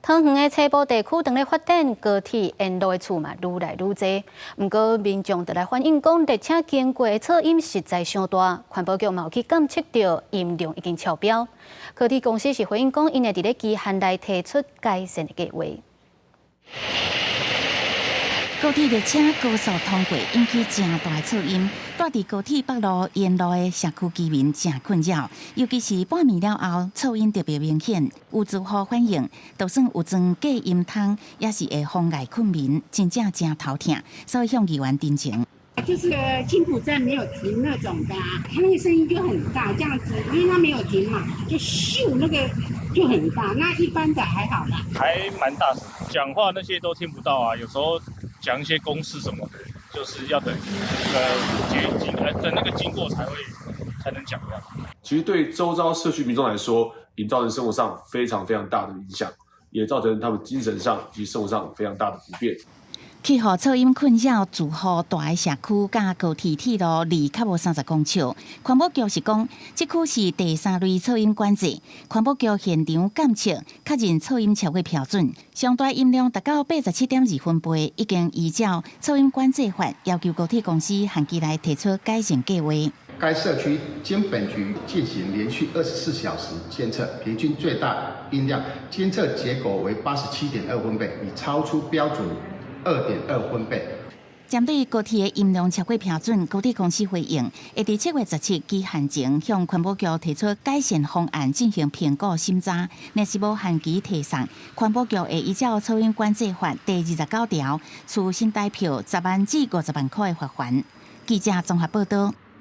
汤圆的西部地区正在发展高铁沿路的厝嘛，愈来愈多。不过民众就来反映讲，列车经过的噪音实在伤大，环保局嘛有去监测到音量已经超标。高铁公司是回应讲，因会伫咧期限内提出改善的计划。高铁列车高速通过，引起正大的噪音，带伫高铁北路沿路的社区居民正困扰，尤其是半暝了后，噪音特别明显。有住户反映，就算有装隔音筒，也是会妨碍困眠，真正头痛，所以向议员申请。就是青浦站没有停那种的、它那个声音就很大，这样子，因为它没有停嘛，就咻那个就很大。那一般的还好啦，还蛮大声，讲话那些都听不到啊，有时候讲一些公式什么的，就是要等等那个经过才能讲的。其实对周遭社区民众来说，已造成生活上非常大的影响，也造成他们精神上及生活上非常大的不便。去互噪音困扰住户大的社区，甲高铁铁路离较无30公尺。环保局是讲，这区是第3类噪音管制。环保局现场监测，确认噪音超过标准，相对音量达到87.2分贝，已经依照噪音管制法要求高铁公司限期内提出改善计划。该社区经本局进行连续24小时监测，平均最大音量监测结果为87.2分贝，已超出标准2.2分贝。针对高铁的音量超过标准，高铁公司回应会伫7月17期限前向环保局提出改善方案进行评估审查。若是无限期提送，环保局会依照噪音管制法第29条，处新台票10万至50万块的罚款。记者综合报道。